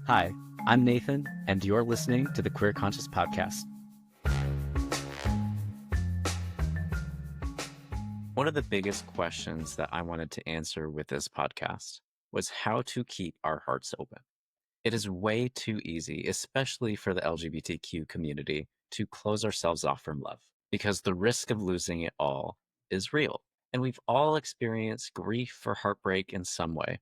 Hi, I'm Nathan, and you're listening to the Queer Conscious Podcast. One of the biggest questions that I wanted to answer with this podcast was how to keep our hearts open. It is way too easy, especially for the LGBTQ community, to close ourselves off from love because the risk of losing it all is real. And we've all experienced grief or heartbreak in some way.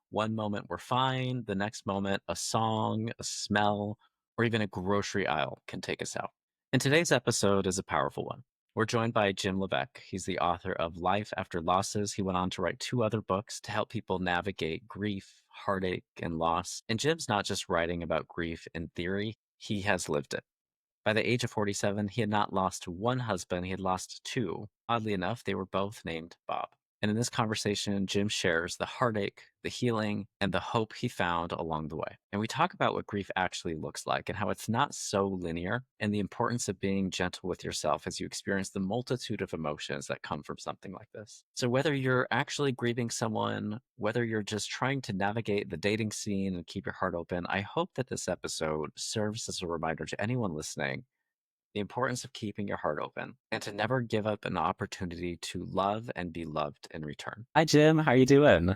One moment we're fine, the next moment a song, a smell, or even a grocery aisle can take us out. And today's episode is a powerful one. We're joined by Jim Laveck. He's the author of Life After Losses. He went on to write 2 other books to help people navigate grief, heartache, and loss. And Jim's not just writing about grief in theory, he has lived it. By the age of 47, he had not lost one husband, he had lost 2. Oddly enough, they were both named Bob. And in this conversation, Jim shares the heartache, the healing, and the hope he found along the way. And we talk about what grief actually looks like and how it's not so linear, and the importance of being gentle with yourself as you experience the multitude of emotions that come from something like this. So whether you're actually grieving someone, whether you're just trying to navigate the dating scene and keep your heart open, I hope that this episode serves as a reminder to anyone listening the importance of keeping your heart open and to never give up an opportunity to love and be loved in return. Hi, Jim. How are you doing?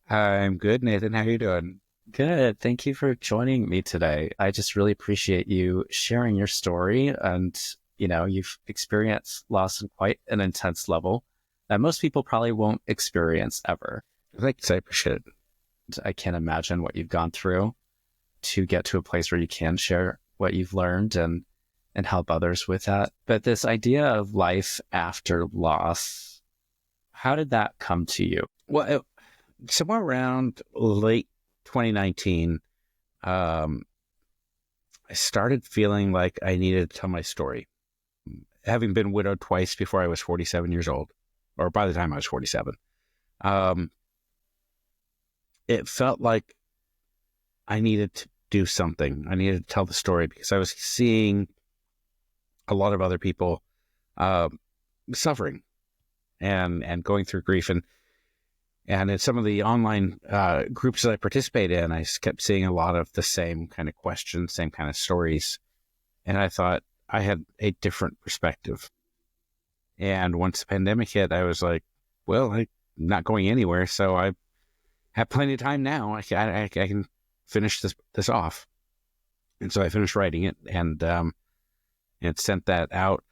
I'm good, Nathan. How you doing? Good. Thank you for joining me today. I just really appreciate you sharing your story. And, you've experienced loss on quite an intense level that most people probably won't experience ever. Thanks. I appreciate it. I can't imagine what you've gone through to get to a place where you can share what you've learned and help others with that. But this idea of life after loss, how did that come to you? Well, somewhere around late 2019, I started feeling like I needed to tell my story. Having been widowed twice before I was 47 years old, or by the time I was 47, it felt like I needed to do something. I needed to tell the story because I was seeing a lot of other people suffering and going through grief. And in some of the online groups that I participate in, I kept seeing a lot of the same kind of questions, same kind of stories. And I thought I had a different perspective. And once the pandemic hit, I was like, well, I'm not going anywhere. So I have plenty of time now. I can finish this off. And so I finished writing it and sent that out.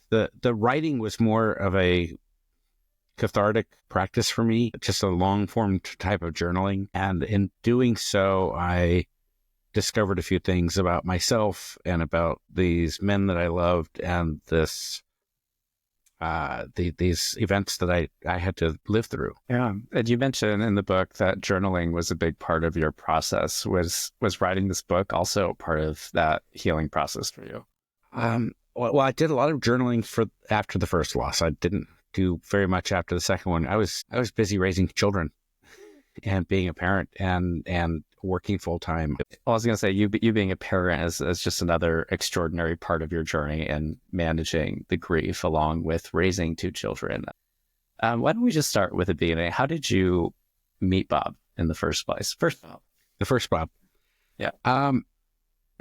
The writing was more of a cathartic practice for me, just a long form type of journaling. And in doing so, I discovered a few things about myself and about these men that I loved and these events that I had to live through. Yeah. And you mentioned in the book that journaling was a big part of your process. Was writing this book also part of that healing process for you? Well, I did a lot of journaling after the first loss. I didn't do very much after the second one. I was busy raising children and being a parent and working full time. I was going to say, you being a parent is just another extraordinary part of your journey and managing the grief along with raising 2 children. Why don't we just start with the beginning? How did you meet Bob in the first place? The first Bob. Yeah.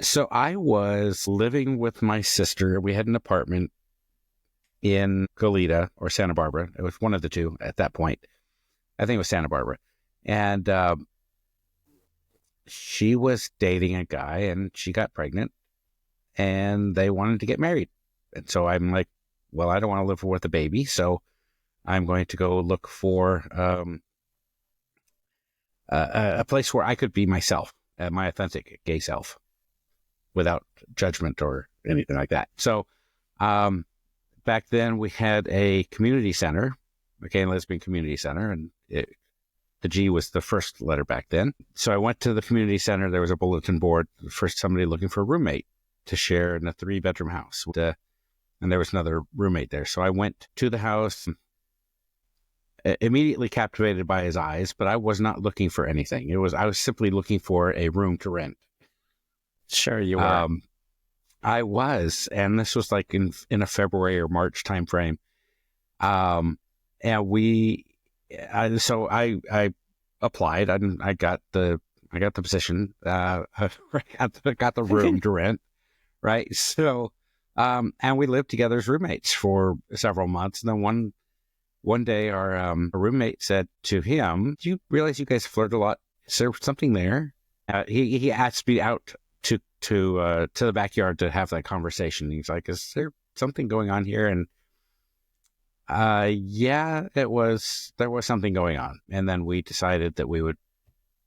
So I was living with my sister. We had an apartment in Goleta or Santa Barbara. It was one of the two at that point. I think it was Santa Barbara. And she was dating a guy and she got pregnant and they wanted to get married. And so I'm like, well, I don't want to live with a baby. So I'm going to go look for a place where I could be myself, my authentic gay self, without judgment or anything like that. So back then we had a community center, a gay and lesbian community center, and the G was the first letter back then. So I went to the community center. There was a bulletin board for somebody looking for a roommate to share in a 3-bedroom house. And there was another roommate there. So I went to the house, immediately captivated by his eyes, but I was not looking for anything. I was simply looking for a room to rent. Sure, you were. I was, and this was like in a February or March timeframe. And I applied and I got the I got the position. I got the room to rent, right? So, and we lived together as roommates for several months. And then one day, our roommate said to him, "Do you realize you guys flirt a lot? Is there something there?" He asked me out to the backyard to have that conversation. He's like, "Is there something going on here?" And yeah, there was something going on. And then we decided that we would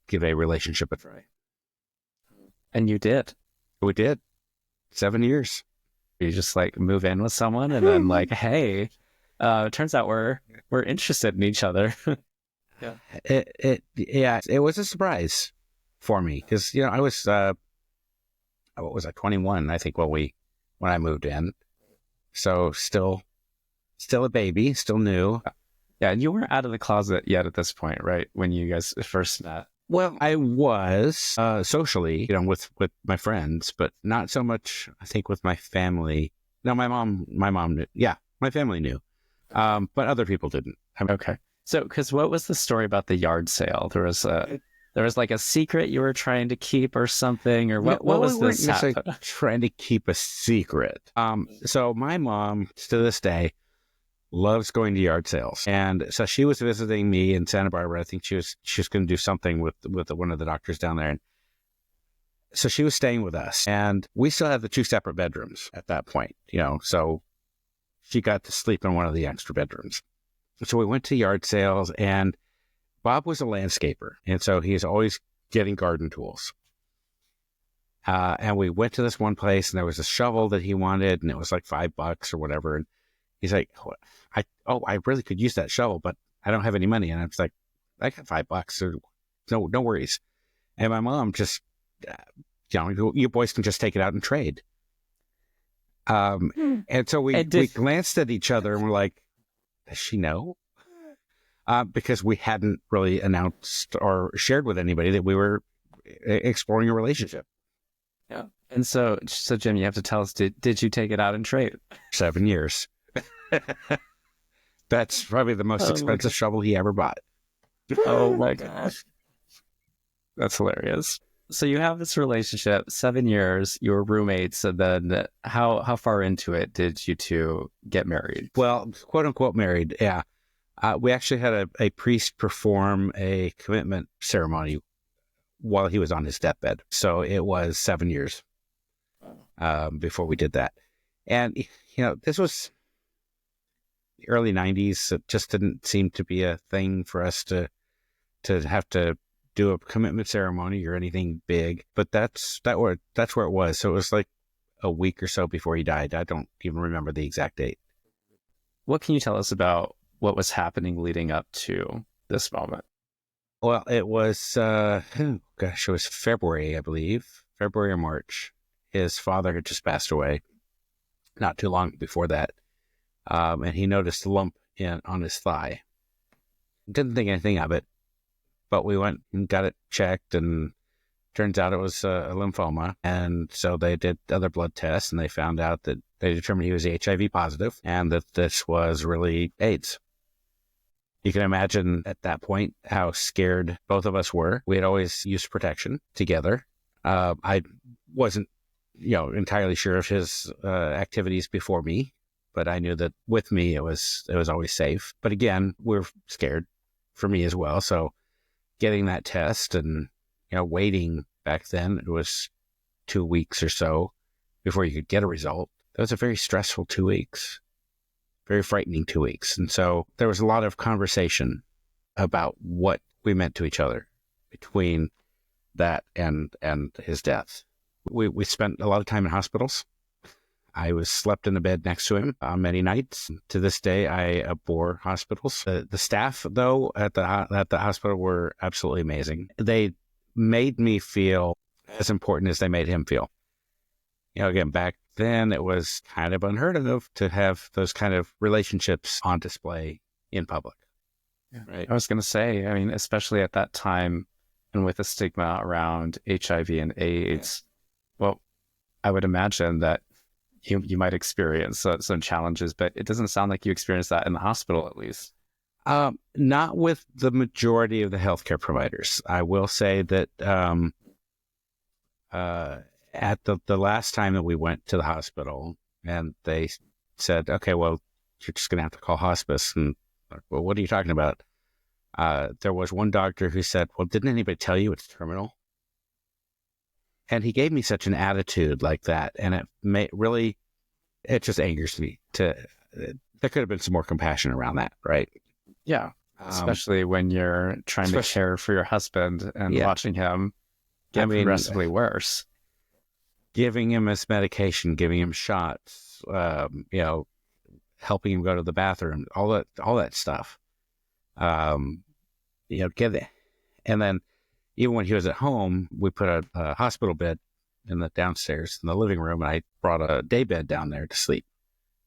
give a relationship a try. And you did. We did. 7 years. You just like move in with someone and then like, hey, it turns out we're interested in each other. Yeah. It was a surprise for me because, I was, what was I, 21, I think, when I moved in. So still a baby, still new. Yeah, and you weren't out of the closet yet at this point, right? When you guys first met. Well, I was socially, with my friends, but not so much, I think, with my family. No, my mom knew. Yeah, my family knew, but other people didn't. Okay. So, because what was the story about the yard sale? There was like a secret you were trying to keep or something, or what was this? Trying to keep a secret. So my mom, to this day, loves going to yard sales. And so she was visiting me in Santa Barbara. I think she was going to do something with one of the doctors down there. And so she was staying with us, and we still had the 2 separate bedrooms at that point, so she got to sleep in one of the extra bedrooms. So we went to yard sales, and Bob was a landscaper. And so he's always getting garden tools. And we went to this one place, and there was a shovel that he wanted, and it was like $5 or whatever. And he's like, I really could use that shovel, but I don't have any money. And I was like, I got $5. So no worries. And my mom just, you boys can just take it out and trade. And so we glanced at each other and we're like, does she know? Because we hadn't really announced or shared with anybody that we were exploring a relationship. Yeah. And so Jim, you have to tell us, did you take it out and trade? 7 years. That's probably the most expensive shovel he ever bought. Oh my gosh. That's hilarious. So you have this relationship, 7 years, you were roommates, and then how far into it did you two get married? Well, quote unquote married, yeah. We actually had a priest perform a commitment ceremony while he was on his deathbed. So it was 7 years before we did that. And, this was the early 90s. It just didn't seem to be a thing for us to have to do a commitment ceremony or anything big. But that's where it was. So it was like a week or so before he died. I don't even remember the exact date. What can you tell us about what was happening leading up to this moment? Well, it was, it was February, I believe, February or March. His father had just passed away not too long before that. And he noticed a lump on his thigh. Didn't think anything of it, but we went and got it checked, and turns out it was a lymphoma. And so they did other blood tests, and they found out that they determined he was HIV positive and that this was really AIDS. You can imagine at that point how scared both of us were. We had always used protection together. I wasn't, entirely sure of his activities before me, but I knew that with me it was always safe. But again, we were scared for me as well. So getting that test and waiting back then, it was 2 weeks or so before you could get a result. That was a very stressful 2 weeks. Very frightening 2 weeks. And so there was a lot of conversation about what we meant to each other between that and his death. We spent a lot of time in hospitals. I slept in the bed next to him on many nights. To this day, I abhor hospitals. The staff, though, at the hospital were absolutely amazing. They made me feel as important as they made him feel. Again, back then it was kind of unheard of to have those kind of relationships on display in public. Yeah. Right. I was going to say, especially at that time and with the stigma around HIV and AIDS, well, I would imagine that you might experience some challenges, but it doesn't sound like you experienced that in the hospital, at least. Not with the majority of the healthcare providers. I will say that at the last time that we went to the hospital, and they said, "Okay, well, you're just going to have to call hospice." And well, what are you talking about? There was one doctor who said, "Well, didn't anybody tell you it's terminal?" And he gave me such an attitude like that, and it just angers me. There could have been some more compassion around that, right? Yeah. Especially when you're trying to care for your husband and watching him get progressively worse. Giving him his medication, giving him shots, helping him go to the bathroom, all that stuff. And then even when he was at home, we put a hospital bed in the downstairs in the living room, and I brought a day bed down there to sleep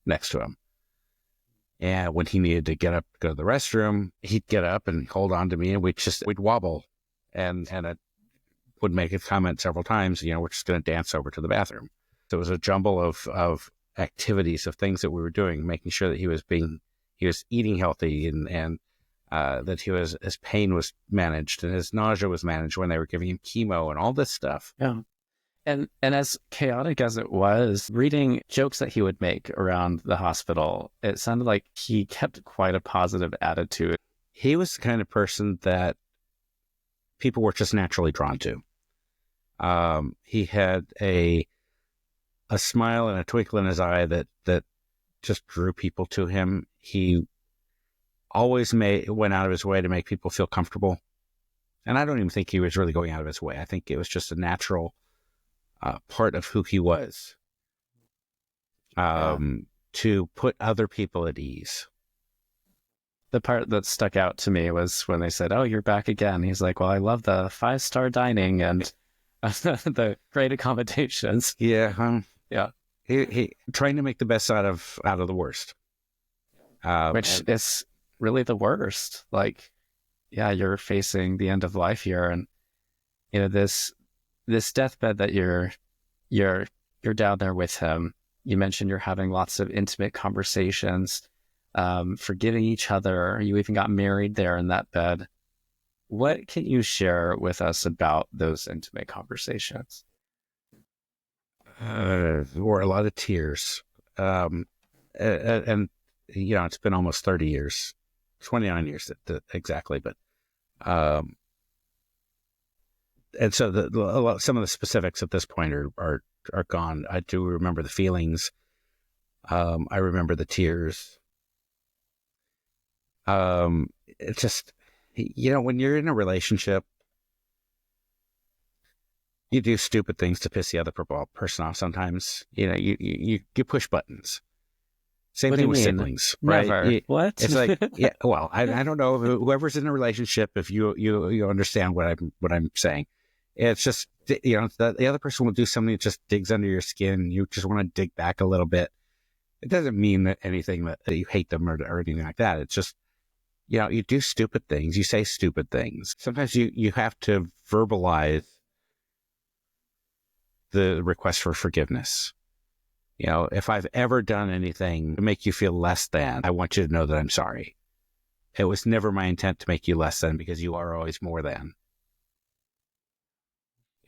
next to him. And when he needed to get up, go to the restroom, he'd get up and hold on to me, and we'd wobble, and I would make a comment several times, we're just going to dance over to the bathroom. So it was a jumble of activities, of things that we were doing, making sure that he was eating healthy, and that his pain was managed and his nausea was managed when they were giving him chemo and all this stuff. Yeah. And as chaotic as it was, reading jokes that he would make around the hospital, it sounded like he kept quite a positive attitude. He was the kind of person that people were just naturally drawn to. He had a smile and a twinkle in his eye that just drew people to him. He always went out of his way to make people feel comfortable. And I don't even think he was really going out of his way. I think it was just a natural part of who he was, to put other people at ease. The part that stuck out to me was when they said, "Oh, you're back again." He's like, "Well, I love the 5-star dining and the great accommodations." Yeah. Yeah. He trying to make the best out of the worst. Which is really the worst. Like, yeah, you're facing the end of life here, and this deathbed that you're down there with him. You mentioned you're having lots of intimate conversations, forgiving each other. You even got married there in that bed. What can you share with us about those intimate conversations? There were a lot of tears. And it's been almost 30 years, 29 years exactly, but and so some of the specifics at this point are gone. I do remember the feelings. I remember the tears. It's just, when you're in a relationship, you do stupid things to piss the other person off sometimes. You push buttons. Same thing with siblings, right? Never. What? It's like, yeah. Well, I don't know, whoever's in a relationship, if you understand what I'm saying. It's just, the other person will do something that just digs under your skin. You just want to dig back a little bit. It doesn't mean that you hate them or anything like that. It's just, you do stupid things. You say stupid things. Sometimes you have to verbalize the request for forgiveness. If I've ever done anything to make you feel less than, I want you to know that I'm sorry. It was never my intent to make you less than, because you are always more than.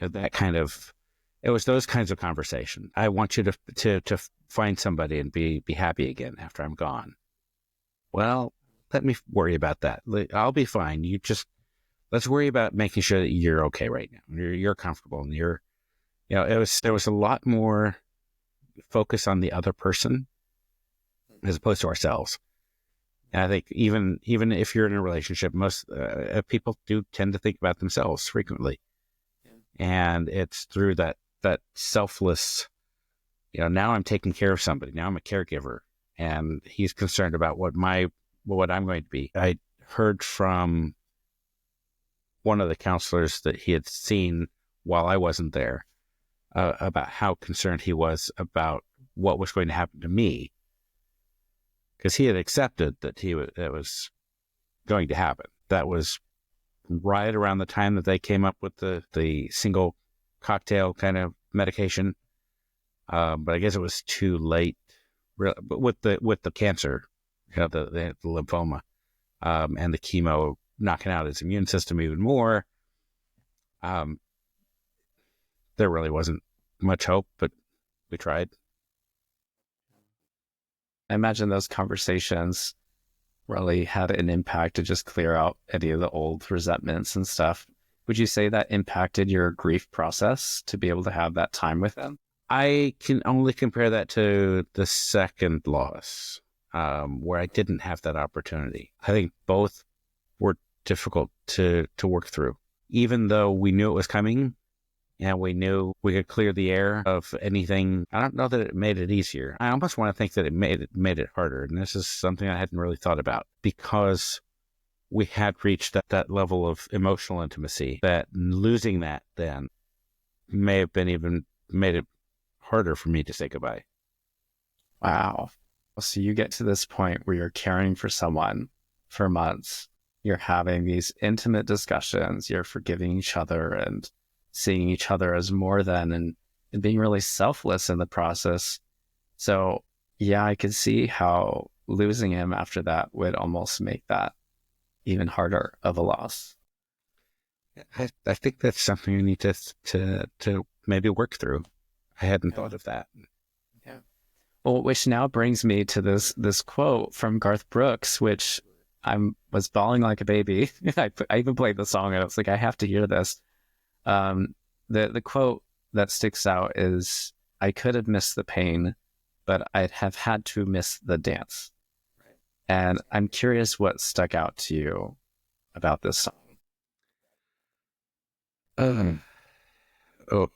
It was those kinds of conversations. I want you to find somebody and be happy again after I'm gone. Well, let me worry about that. I'll be fine. Let's worry about making sure that you're okay right now. You're comfortable, and there was a lot more focus on the other person as opposed to ourselves. And I think even if you're in a relationship, most people do tend to think about themselves frequently. And it's through that selfless, now I'm taking care of somebody. Now I'm a caregiver, and he's concerned about what I'm going to be. I heard from one of the counselors that he had seen while I wasn't there, about how concerned he was about what was going to happen to me, because he had accepted that it was going to happen. That was right around the time that they came up with the single cocktail kind of medication, but I guess it was too late. But with the cancer, the lymphoma, and the chemo knocking out his immune system even more. There really wasn't much hope, but we tried. I imagine those conversations really had an impact to just clear out any of the old resentments and stuff. Would you say that impacted your grief process to be able to have that time with them? I can only compare that to the second loss, where I didn't have that opportunity. I think both were difficult to work through. Even though we knew it was coming and we knew we could clear the air of anything, I don't know that it made it easier. I almost want to think that it made it harder. And this is something I hadn't really thought about, because we had reached that level of emotional intimacy, that losing that then may have been even made it harder for me to say goodbye. Wow. So you get to this point where you're caring for someone for months. You're having these intimate discussions. You're forgiving each other and seeing each other as more than, and being really selfless in the process. So yeah, I could see how losing him after that would almost make that even harder of a loss. I think that's something I need to maybe work through. I hadn't thought of that. Yeah. Well, which now brings me to this quote from Garth Brooks, which I was bawling like a baby. I even played the song and I was like, I have to hear this. The quote that sticks out is, "I could have missed the pain, but I'd have had to miss the dance." Right. And I'm curious what stuck out to you about this song. Oh,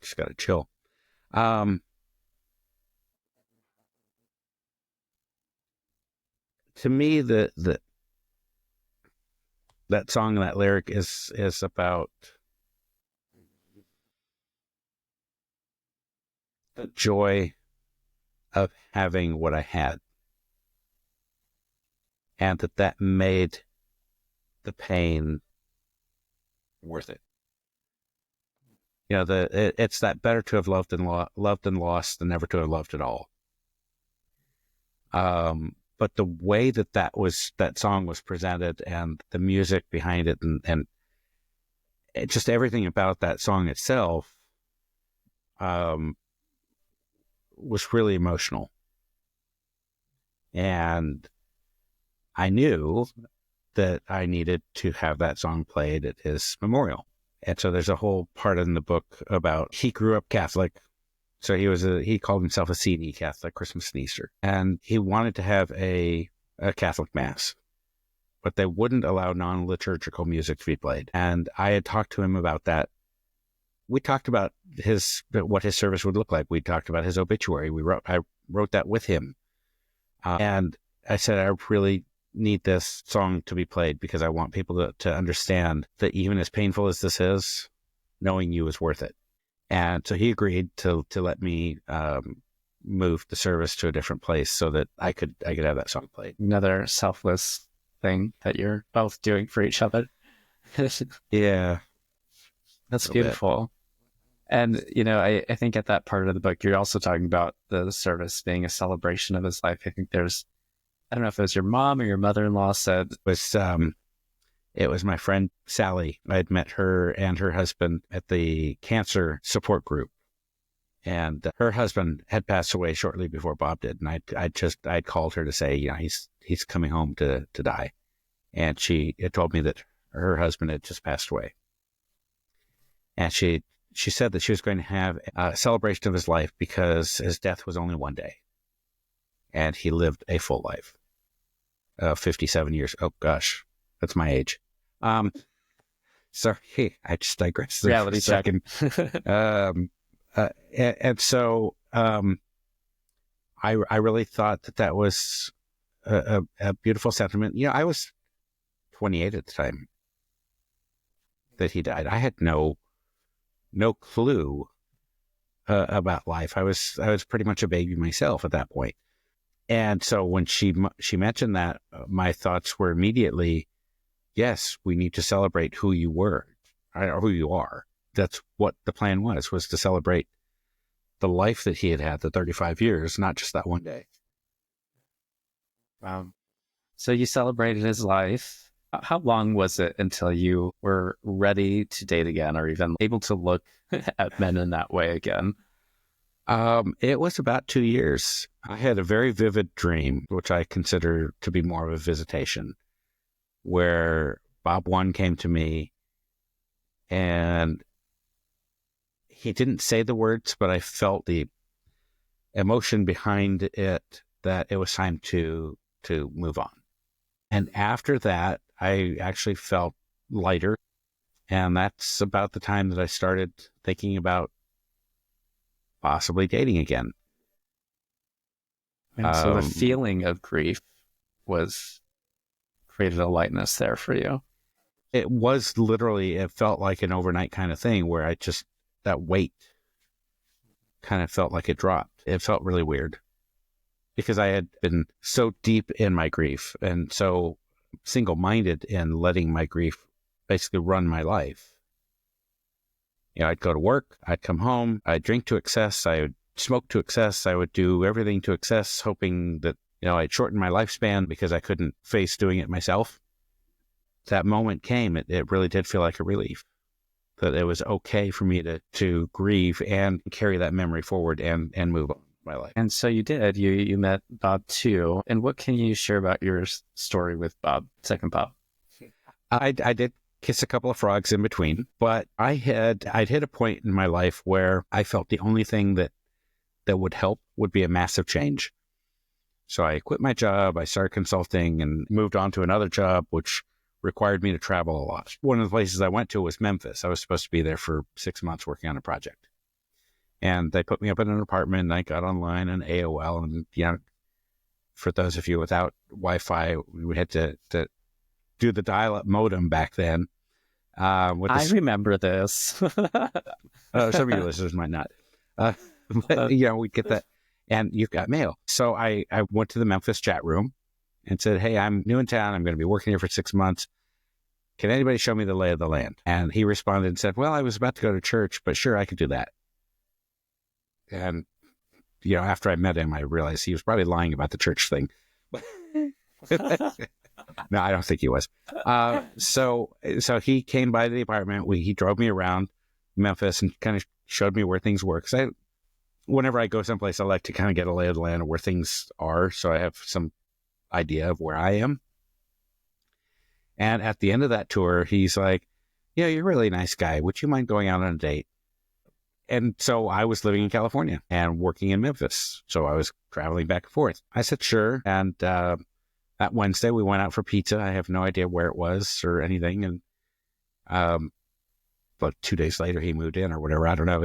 just gotta chill. To me, that song, that lyric is about the joy of having what I had, and that made the pain worth it. You know, it's that better to have loved and lost than never to have loved at all. But the way that song was presented, and the music behind it, and just everything about that song itself, was really emotional. And I knew that I needed to have that song played at his memorial. And so there's a whole part in the book about, he grew up Catholic. So he called himself a CD Catholic, Christmas and Easter. And he wanted to have a Catholic mass, but they wouldn't allow non-liturgical music to be played. And I had talked to him about that. We talked about what his service would look like. We talked about his obituary. I wrote that with him. And I said, I really need this song to be played, because I want people to understand that even as painful as this is, knowing you is worth it. And so he agreed to let me move the service to a different place so that I could have that song played. Another selfless thing that you're both doing for each other. Yeah. That's beautiful. And, you know, I think at that part of the book, you're also talking about the service being a celebration of his life. I think I don't know if it was your mom or your mother-in-law said. It was my friend Sally. I had met her and her husband at the cancer support group. And her husband had passed away shortly before Bob did. And I'd called her to say, you know, he's coming home to die. And she had told me that her husband had just passed away. And she said that she was going to have a celebration of his life, because his death was only one day. And he lived a full life. 57 years. Oh, gosh. That's my age. Sorry, I just digressed there for a second. And so I really thought that was a beautiful sentiment. You know, I was 28 at the time that he died. I had no clue about life. I was pretty much a baby myself at that point. And so when she mentioned that, my thoughts were immediately, yes, we need to celebrate who you were, or who you are. That's what the plan was to celebrate the life that he had, the 35 years, not just that one day. Wow. So you celebrated his life. How long was it until you were ready to date again or even able to look at men in that way again? It was about 2 years. I had a very vivid dream, which I consider to be more of a visitation, where Bob One came to me and he didn't say the words, but I felt the emotion behind it that it was time to move on. And after that, I actually felt lighter. And that's about the time that I started thinking about possibly dating again. And so the feeling of grief was created a lightness there for you. It was literally, it felt like an overnight kind of thing where that weight kind of felt like it dropped. It felt really weird because I had been so deep in my grief and so single-minded in letting my grief basically run my life. I'd go to work, I'd come home, I'd drink to excess, I would smoke to excess, I would do everything to excess, hoping that, I'd shorten my lifespan because I couldn't face doing it myself. That moment came, it really did feel like a relief that it was okay for me to grieve and carry that memory forward and move on my life. And so you did. You met Bob too. And what can you share about your story with Bob, second Bob? I did kiss a couple of frogs in between, but I'd hit a point in my life where I felt the only thing that would help would be a massive change. So I quit my job, I started consulting and moved on to another job, which required me to travel a lot. One of the places I went to was Memphis. I was supposed to be there for 6 months working on a project. And they put me up in an apartment and I got online on AOL. And, for those of you without Wi-Fi, we had to do the dial-up modem back then. I remember this. Some of your listeners might not. But, we'd get that. And you got mail. So I went to the Memphis chat room and said, hey, I'm new in town. I'm going to be working here for 6 months. Can anybody show me the lay of the land? And he responded and said, well, I was about to go to church, but sure, I could do that. And, after I met him, I realized he was probably lying about the church thing. No, I don't think he was. So he came by the apartment. He drove me around Memphis and kind of showed me where things were. Because whenever I go someplace, I like to kind of get a lay of the land of where things are, so I have some idea of where I am. And at the end of that tour, he's like, you're a really nice guy. Would you mind going out on a date? And so I was living in California and working in Memphis. So I was traveling back and forth. I said, sure. And that Wednesday, we went out for pizza. I have no idea where it was or anything. And but 2 days later, he moved in or whatever. I don't know.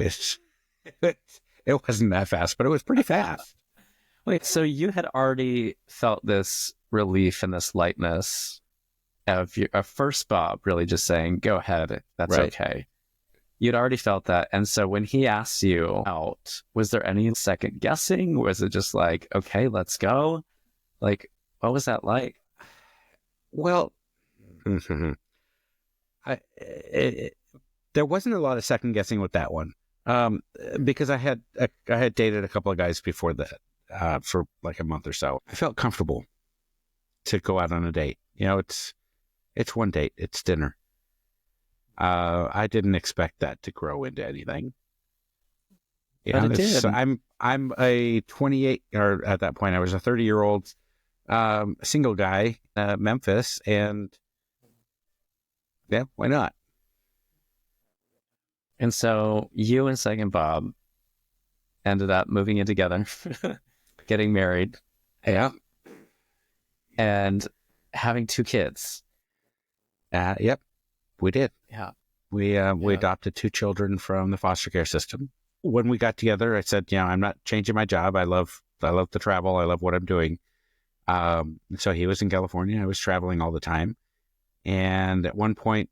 It wasn't that fast, but it was pretty fast. Wait, so you had already felt this relief and this lightness of your first Bob really just saying, go ahead, that's right. Okay. You'd already felt that. And so when he asked you out, was there any second guessing? Was it just like, okay, let's go? Like, what was that like? Well, there wasn't a lot of second guessing with that one. Because I had dated a couple of guys before that, for like a month or so. I felt comfortable to go out on a date. It's one date, it's dinner. I didn't expect that to grow into anything. But it did. I'm a 28, or at that point I was a 30-year-old single guy, Memphis, and yeah, why not? And so you and second Bob ended up moving in together, getting married. Yeah. And having 2 kids. Yep, we did. Yeah. We adopted 2 children from the foster care system. When we got together, I said, I'm not changing my job. I love the travel. I love what I'm doing. So he was in California. I was traveling all the time. And at one point,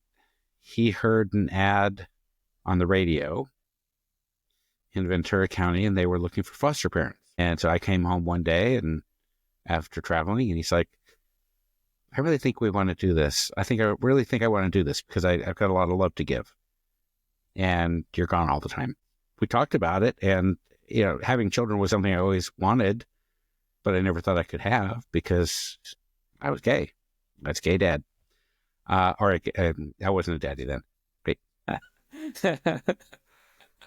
he heard an ad on the radio in Ventura County, and they were looking for foster parents. And so I came home one day and after traveling, and he's like, I really think we want to do this. I really think I want to do this because I've got a lot of love to give. And you're gone all the time. We talked about it, and having children was something I always wanted. but I never thought I could have because I was gay. That's gay dad. I wasn't a daddy then. Great.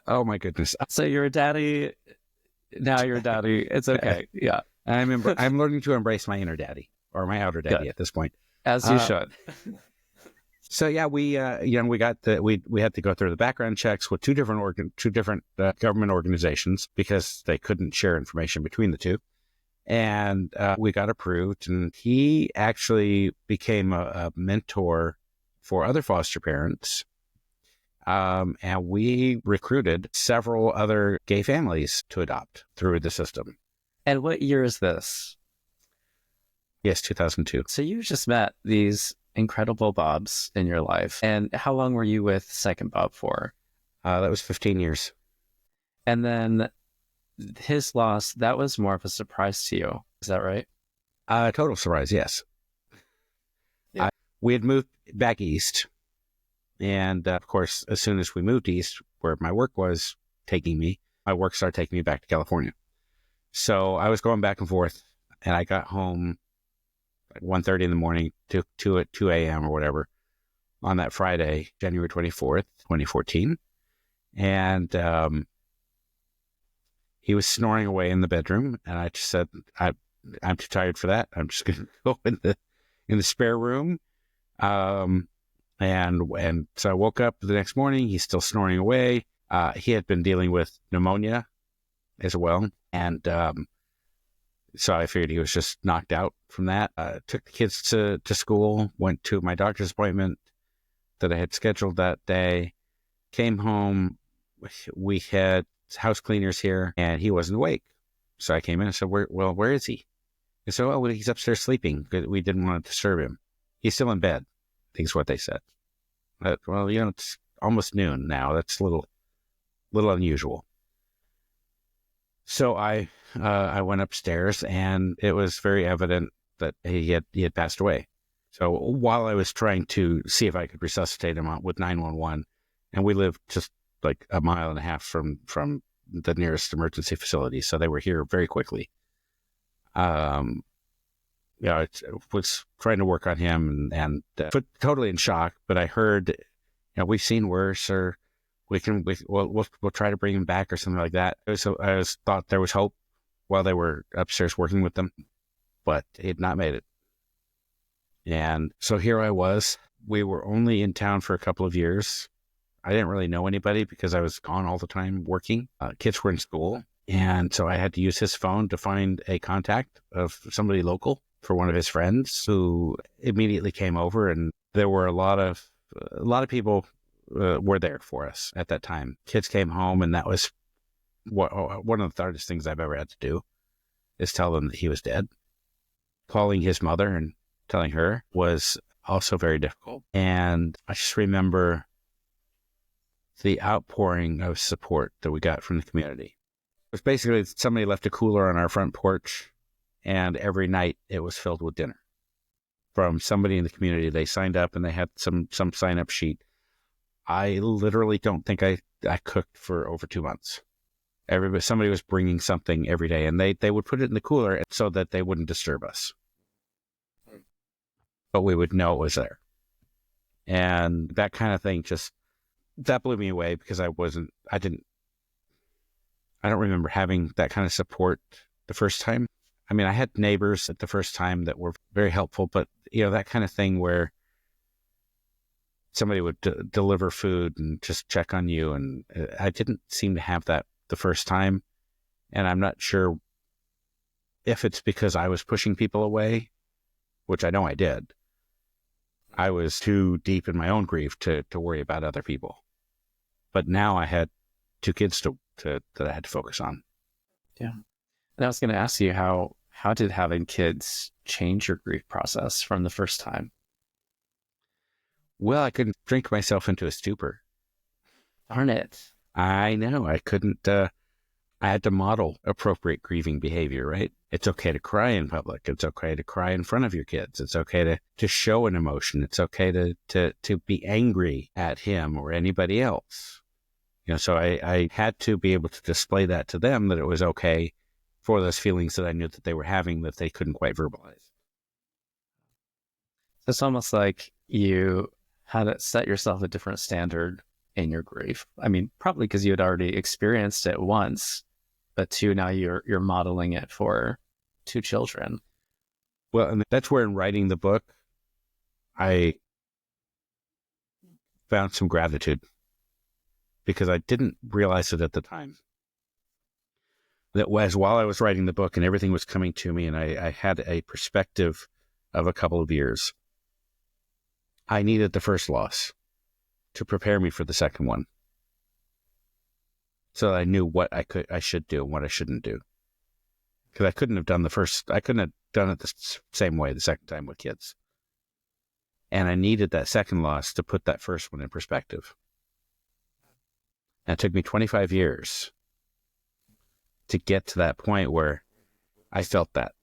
Oh my goodness. So you're a daddy. Now you're a daddy. It's okay. Yeah. I'm learning to embrace my inner daddy or my outer daddy at this point. As you should. So yeah, we had to go through the background checks with two different government organizations because they couldn't share information between the two, and we got approved. And he actually became a mentor for other foster parents, and we recruited several other gay families to adopt through the system. And what year is this? Yes, 2002. So you just met these incredible Bobs in your life. And how long were you with second Bob for? That was 15 years. And then his loss, that was more of a surprise to you. Is that right? Total surprise, yes. Yeah. We had moved back east. And of course, as soon as we moved east, where my work was taking me, my work started taking me back to California. So I was going back and forth, and I got home at 1:30 in the morning to 2 a.m. or whatever on that Friday, January 24th, 2014. And he was snoring away in the bedroom. And I just said, I'm too tired for that. I'm just going to go in the spare room. And so I woke up the next morning. He's still snoring away. He had been dealing with pneumonia as well. And so I figured he was just knocked out from that. Took the kids to school, went to my doctor's appointment that I had scheduled that day, came home. We had house cleaners here, and he wasn't awake. So I came in and said, where is he? They said, well, he's upstairs sleeping. We didn't want to disturb him. He's still in bed, I think is what they said. But, well, it's almost noon now. That's a little unusual. So I went upstairs, and it was very evident that he had passed away. So while I was trying to see if I could resuscitate him with 911, and we lived just like a mile and a half from the nearest emergency facility, so they were here very quickly. I was trying to work on him and totally in shock. But I heard, we've seen worse, or we'll try to bring him back or something like that. I thought there was hope while they were upstairs working with them, but he had not made it. And so here I was. We were only in town for a couple of years. I didn't really know anybody because I was gone all the time working. Kids were in school. And so I had to use his phone to find a contact of somebody local for one of his friends, who immediately came over. And there were a lot of people were there for us at that time. Kids came home, and that was one of the hardest things I've ever had to do, is tell them that he was dead. Calling his mother and telling her was also very difficult. And I just remember the outpouring of support that we got from the community. It was basically somebody left a cooler on our front porch, and every night it was filled with dinner from somebody in the community. They signed up, and they had some sign-up sheet. I literally don't think I cooked for over 2 months. Somebody was bringing something every day, and they would put it in the cooler so that they wouldn't disturb us. But we would know it was there. And that kind of thing that blew me away, because I don't remember having that kind of support the first time. I mean, I had neighbors at the first time that were very helpful, but that kind of thing where somebody would deliver food and just check on you, and I didn't seem to have that the first time. And I'm not sure if it's because I was pushing people away, which I know I did. I was too deep in my own grief to worry about other people. But now I had 2 kids that I had to focus on. Yeah. And I was going to ask you, how did having kids change your grief process from the first time? Well, I couldn't drink myself into a stupor. Darn it. I know. I couldn't. I had to model appropriate grieving behavior, right? It's okay to cry in public. It's okay to cry in front of your kids. It's okay to show an emotion. It's okay to be angry at him or anybody else. So I had to be able to display that to them, that it was okay, for those feelings that I knew that they were having that they couldn't quite verbalize. It's almost like you had to set yourself a different standard in your grief. I mean, probably because you had already experienced it once, but two, now you're modeling it for two children. Well, and that's where in writing the book, I found some gratitude because I didn't realize it at the time. That was while I was writing the book and everything was coming to me and I had a perspective of a couple of years. I needed the first loss to prepare me for the second one. So that I knew what I should do and what I shouldn't do. Because I couldn't have done it the same way the second time with kids. And I needed that second loss to put that first one in perspective. And it took me 25 years to get to that point where I felt that.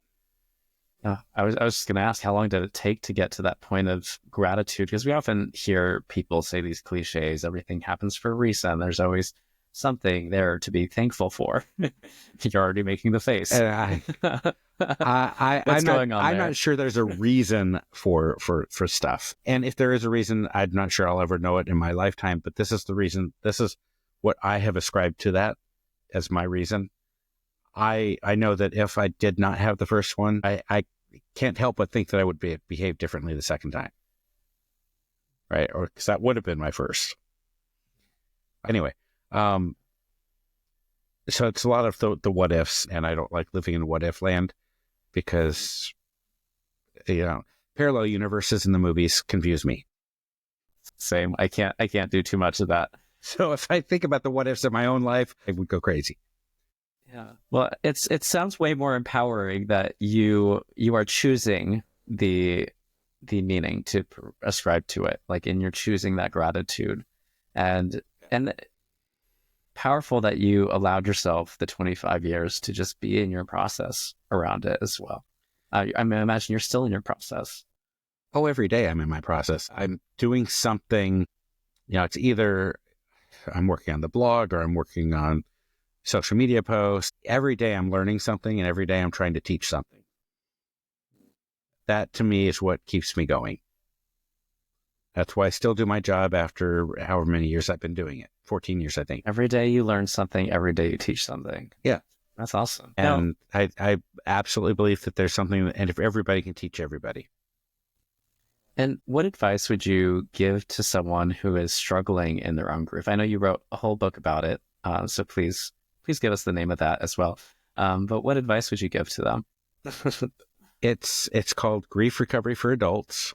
I was just going to ask, how long did it take to get to that point of gratitude? Because we often hear people say these cliches, everything happens for a reason. There's always something there to be thankful for. You're already making the face. I'm not sure there's a reason for stuff. And if there is a reason, I'm not sure I'll ever know it in my lifetime, but this is the reason. This is what I have ascribed to that as my reason. I know that if I did not have the first one, I can't help but think that I would behave differently the second time. Right? Or because that would have been my first. Anyway, so it's a lot of the what ifs, and I don't like living in what if land because, parallel universes in the movies confuse me. Same. I can't do too much of that. So if I think about the what ifs of my own life, I would go crazy. Yeah. Well, it sounds way more empowering that you are choosing the meaning to ascribe to it, like in you're choosing that gratitude, and powerful that you allowed yourself the 25 years to just be in your process around it as well. I imagine you're still in your process. Oh, every day I'm in my process. I'm doing something, it's either I'm working on the blog or I'm working on social media posts. Every day I'm learning something and every day I'm trying to teach something. That to me is what keeps me going. That's why I still do my job after however many years I've been doing it. 14 years, I think. Every day you learn something, every day you teach something. Yeah. That's awesome. And I absolutely believe that there's something, and if everybody can teach everybody. And what advice would you give to someone who is struggling in their own grief? I know you wrote a whole book about it, so please give us the name of that as well. But what advice would you give to them? It's called Grief Recovery for Adults.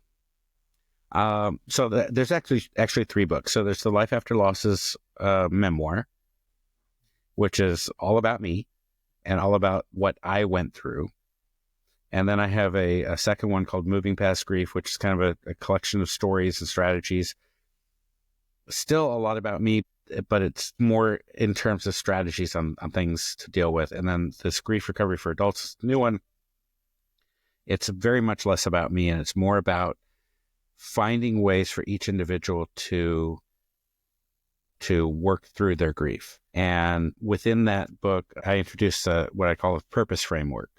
So there's actually 3 books. So there's the Life After Losses memoir, which is all about me and all about what I went through. And then I have a second one called Moving Past Grief, which is kind of a collection of stories and strategies. Still a lot about me, but it's more in terms of strategies on things to deal with. And then this Grief Recovery for Adults, the new one, it's very much less about me, and it's more about finding ways for each individual to work through their grief. And within that book, I introduced what I call a purpose framework.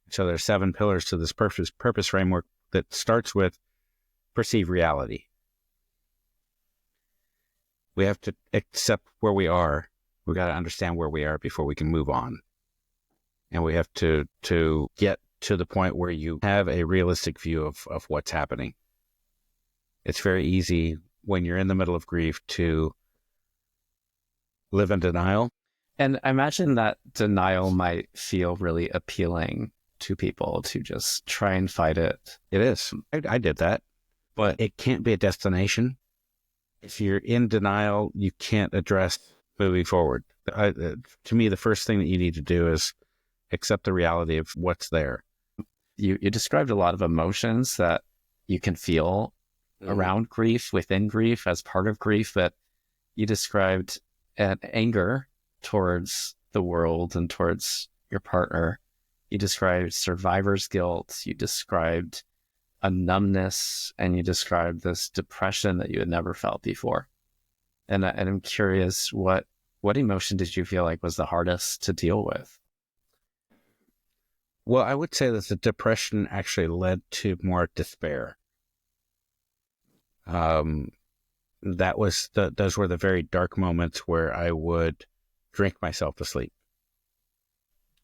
So there's 7 pillars to this purpose framework that starts with perceive reality. We have to accept where we are. We got to understand where we are before we can move on. And we have to get to the point where you have a realistic view of what's happening. It's very easy when you're in the middle of grief to live in denial. And I imagine that denial might feel really appealing to people to just try and fight it. It is. I did that, but it can't be a destination. If you're in denial, you can't address moving forward. To me, the first thing that you need to do is accept the reality of what's there. You described a lot of emotions that you can feel around grief, within grief, as part of grief, but you described an anger towards the world and towards your partner. You described survivor's guilt. You described a numbness, and you described this depression that you had never felt before. And I'm curious, what emotion did you feel like was the hardest to deal with? Well, I would say that the depression actually led to more despair. Um, those were the very dark moments where I would drink myself to sleep.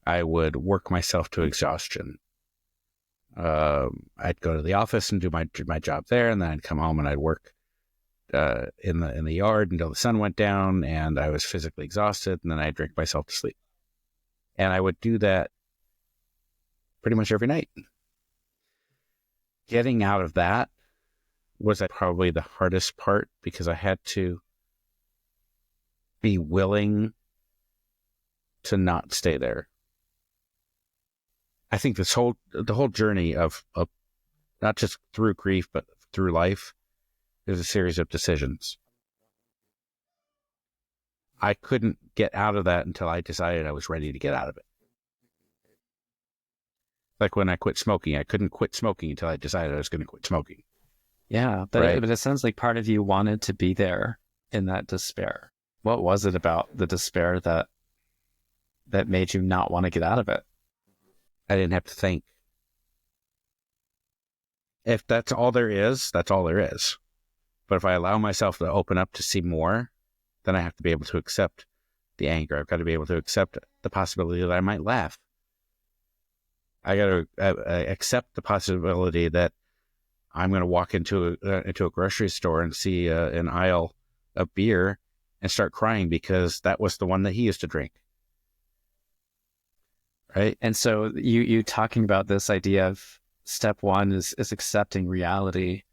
I would work myself to exhaustion. I'd go to the office and do my job there, and then I'd come home and I'd work in the yard until the sun went down, and I was physically exhausted, and then I'd drink myself to sleep. And I would do that pretty much every night. Getting out of that was probably the hardest part, because I had to be willing to not stay there. I think the whole journey of not just through grief, but through life is a series of decisions. I couldn't get out of that until I decided I was ready to get out of it. Like when I quit smoking, I couldn't quit smoking until I decided I was going to quit smoking. Yeah, Right? but it sounds like part of you wanted to be there in that despair. What was it about the despair that made you not want to get out of it? I didn't have to think. If that's all there is, that's all there is. But if I allow myself to open up to see more, then I have to be able to accept the anger. I've got to be able to accept the possibility that I might laugh. I got to accept the possibility that I'm going to walk into a grocery store and see an aisle of beer and start crying because that was the one that he used to drink. Right? And so you talking about this idea of step one is accepting reality.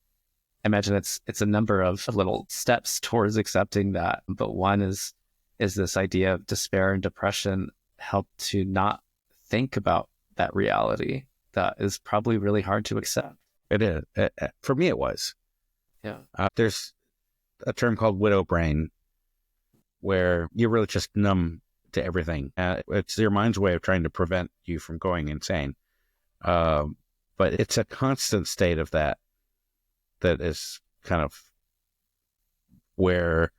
I imagine it's a number of little steps towards accepting that. But one is this idea of despair and depression help to not think about that reality that is probably really hard to accept. It is. For me, it was. Yeah. There's a term called widow brain, where you're really just numb to everything. It's your mind's way of trying to prevent you from going insane. But it's a constant state of that is kind of where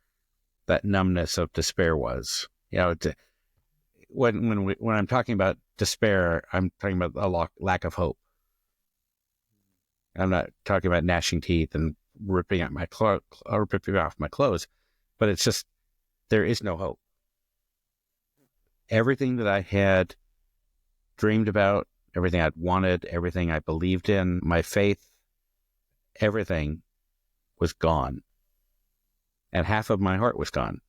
that numbness of despair was. You know, when I'm talking about despair, I'm talking about a lack of hope. I'm not talking about gnashing teeth and ripping off my clothes, but it's just there is no hope. Everything that I had dreamed about, everything I'd wanted, everything I believed in, my faith, everything was gone. And half of my heart was gone.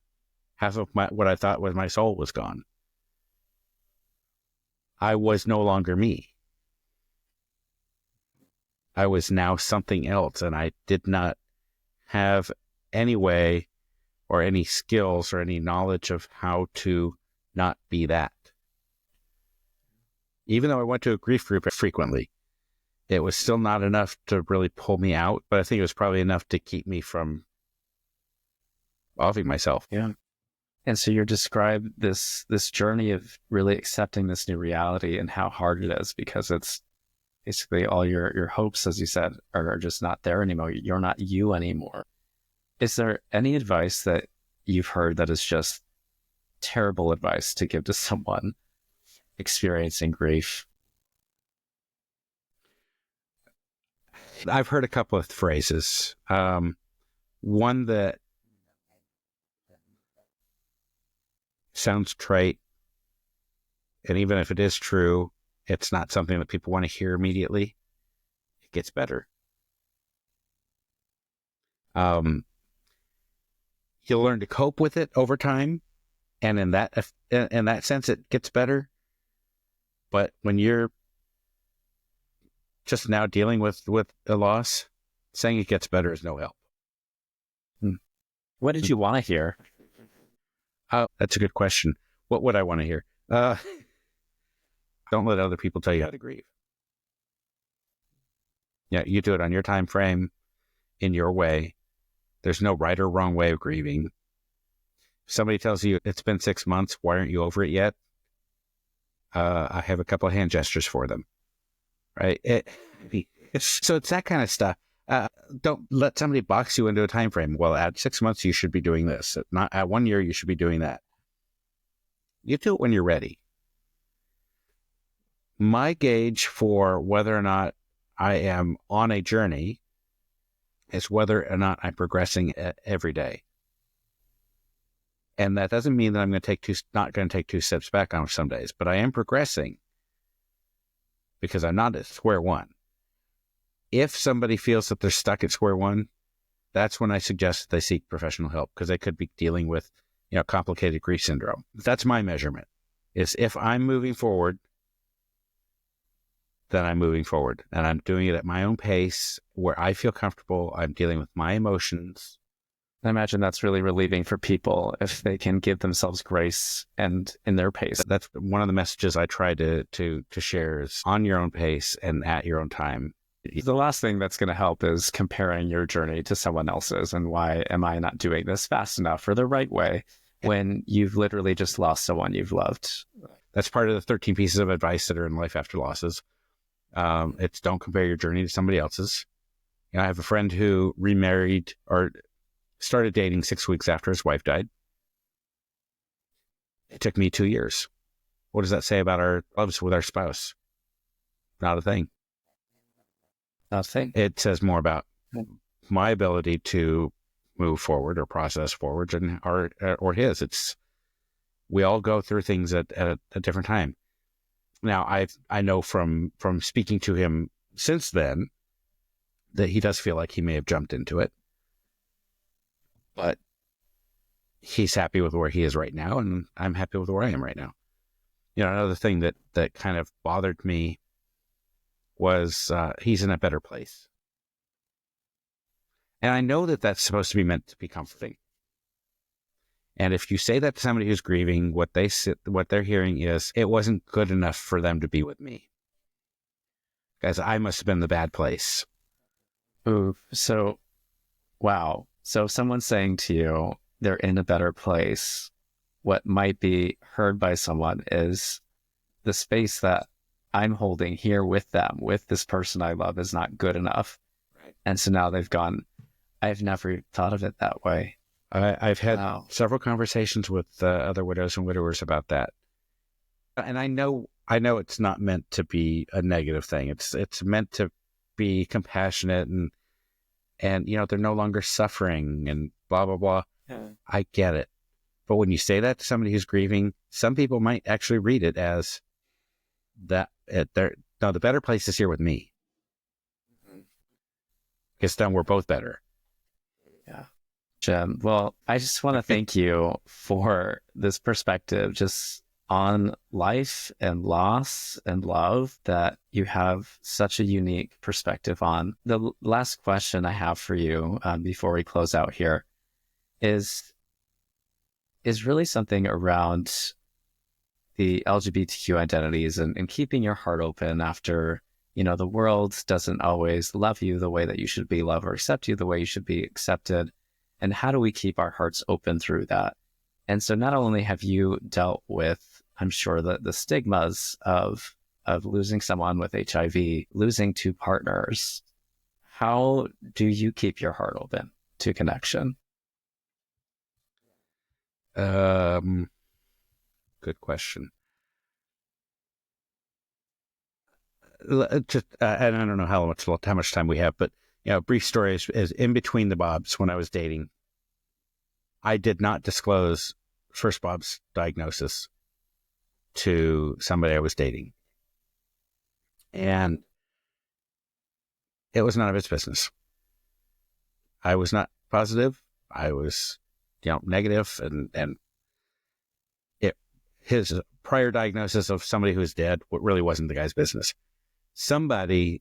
Half of what I thought was my soul was gone. I was no longer me. I was now something else, and I did not have any way or any skills or any knowledge of how to not be that. Even though I went to a grief group frequently, it was still not enough to really pull me out, but I think it was probably enough to keep me from offing myself. Yeah. And so you're described this journey of really accepting this new reality and how hard it is, because it's basically all your hopes, as you said, are just not there anymore. You're not you anymore. Is there any advice that you've heard that is just terrible advice to give to someone experiencing grief? I've heard a couple of phrases. One that sounds trite, and even if it is true, it's not something that people want to hear immediately. It gets better. You'll learn to cope with it over time, and in that sense, it gets better. But when you're just now dealing with a loss, saying it gets better is no help. What did you want to hear? That's a good question. What would I want to hear? Don't let other people tell you how to grieve. Yeah, you do it on your time frame, in your way. There's no right or wrong way of grieving. If somebody tells you it's been 6 months, why aren't you over it yet? I have a couple of hand gestures for them. Right? So it's that kind of stuff. Don't let somebody box you into a time frame. Well, at 6 months, you should be doing this. Not at 1 year, you should be doing that. You do it when you're ready. My gauge for whether or not I am on a journey is whether or not I'm progressing every day. And that doesn't mean that I'm not going to take 2 steps back on some days, but I am progressing because I'm not at square one. If somebody feels that they're stuck at square one, that's when I suggest they seek professional help, because they could be dealing with, complicated grief syndrome. That's my measurement, is if I'm moving forward, then I'm moving forward, and I'm doing it at my own pace where I feel comfortable. I'm dealing with my emotions. I imagine that's really relieving for people if they can give themselves grace and in their pace. That's one of the messages I try to share, is on your own pace and at your own time. The last thing that's going to help is comparing your journey to someone else's, and why am I not doing this fast enough or the right way when you've literally just lost someone you've loved. That's part of the 13 pieces of advice that are in Life After Losses. It's don't compare your journey to somebody else's. I have a friend who remarried or started dating 6 weeks after his wife died. It took me 2 years. What does that say about our loves with our spouse? Not a thing. Nothing. It says more about my ability to move forward or process forward or his. We all go through things at a different time. Now, I know from speaking to him since then that he does feel like he may have jumped into it, but he's happy with where he is right now, and I'm happy with where I am right now. Another thing that kind of bothered me was he's in a better place. And I know that that's supposed to be meant to be comforting. And if you say that to somebody who's grieving, what they're hearing is, it wasn't good enough for them to be with me, because I must have been the bad place. Ooh, so, wow. So if someone's saying to you, they're in a better place, what might be heard by someone is, the space that I'm holding here with them, with this person I love, is not good enough. Right. And so now they've gone, I've never thought of it that way. I've had several conversations with other widows and widowers about that. And I know it's not meant to be a negative thing. It's meant to be compassionate and they're no longer suffering and blah, blah, blah. Yeah. I get it. But when you say that to somebody who's grieving, some people might actually read it as that the better place is here with me. Because then we're both better. Yeah. Jim, well, I just want to thank you for this perspective just on life and loss and love that you have such a unique perspective on. The last question I have for you before we close out here is really something around the LGBTQ identities and keeping your heart open after, the world doesn't always love you the way that you should be loved or accept you the way you should be accepted. And how do we keep our hearts open through that? And so not only have you dealt with, I'm sure, the stigmas of losing someone with HIV, losing 2 partners, how do you keep your heart open to connection? Good question. Just, and I don't know how much time we have, but brief story is in between the Bobs, when I was dating, I did not disclose first Bob's diagnosis to somebody I was dating, and it was none of its business. I was not positive. I was, negative, and his prior diagnosis of somebody who's dead really wasn't the guy's business. Somebody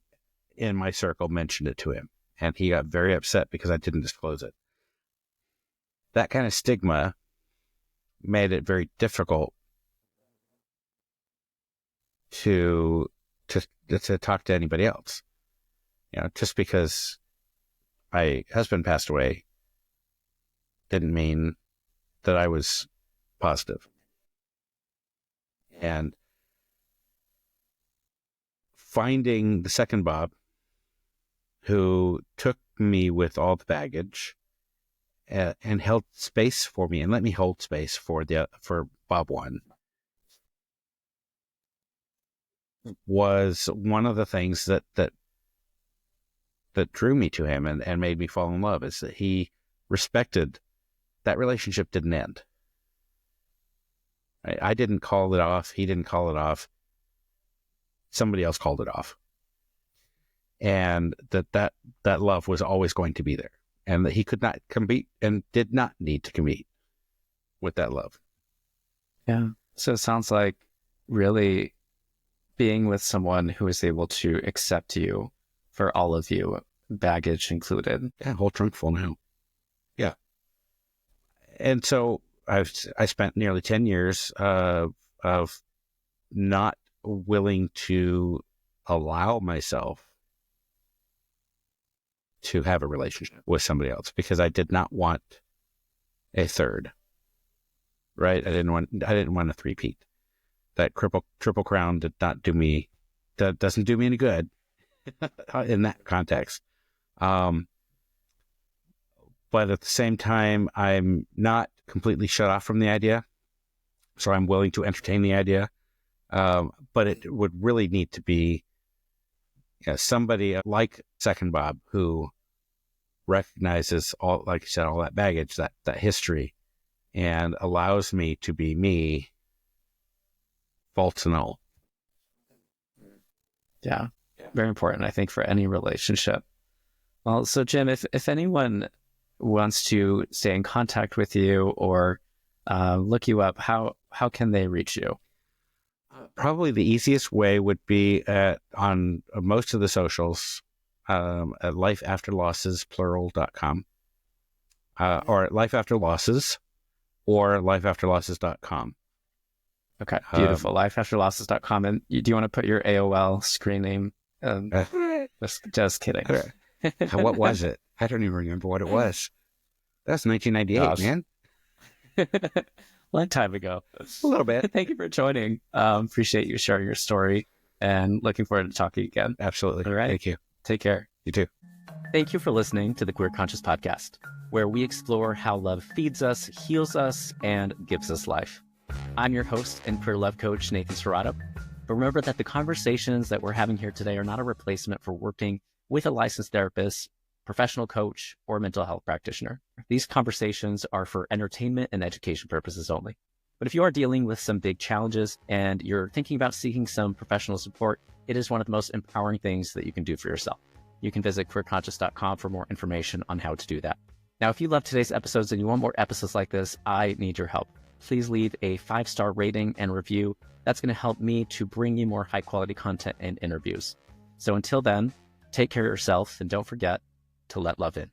in my circle mentioned it to him, and he got very upset because I didn't disclose it. That kind of stigma made it very difficult to talk to anybody else. Just because my husband passed away didn't mean that I was positive. And finding the second Bob, who took me with all the baggage and held space for me and let me hold space for Bob 1. was one of the things that drew me to him and made me fall in love, is that he respected that relationship didn't end. I didn't call it off. He didn't call it off. Somebody else called it off. And that love was always going to be there, and that he could not compete and did not need to compete with that love. Yeah. So it sounds like really being with someone who is able to accept you for all of you, baggage included. Yeah, whole trunk full now. Yeah. And so I spent nearly 10 years of not willing to allow myself to have a relationship with somebody else, because I did not want a third. Right? I didn't want a three-peat. That triple crown did not do me. That doesn't do me any good in that context. But at the same time, I'm not completely shut off from the idea, so I'm willing to entertain the idea. But it would really need to be somebody like Second Bob, who recognizes all, like you said, all that baggage, that history, and allows me to be me, faults and all. Yeah, very important, I think, for any relationship. Well, so Jim, if anyone wants to stay in contact with you or look you up, how can they reach you? Probably the easiest way would be on most of the socials, at lifeafterlosses.com, or at lifeafterlosses, or lifeafterlosses.com. Okay, beautiful. Lifeafterlosses.com. And do you want to put your AOL screen name? Just kidding. What was it? I don't even remember what it was. That's 1998, man. Long time ago. A little bit. Thank you for joining. Appreciate you sharing your story, and looking forward to talking again. Absolutely. All right. Thank you. Take care. You too. Thank you for listening to the Queer Conscious Podcast, where we explore how love feeds us, heals us, and gives us life. I'm your host and queer love coach, Nathan Serrato. But remember that the conversations that we're having here today are not a replacement for working with a licensed therapist, professional coach, or mental health practitioner. These conversations are for entertainment and education purposes only. But if you are dealing with some big challenges and you're thinking about seeking some professional support, it is one of the most empowering things that you can do for yourself. You can visit queerconscious.com for more information on how to do that. Now, if you love today's episodes and you want more episodes like this, I need your help. Please leave a 5-star rating and review. That's going to help me to bring you more high-quality content and interviews. So until then, take care of yourself, and don't forget to let love in.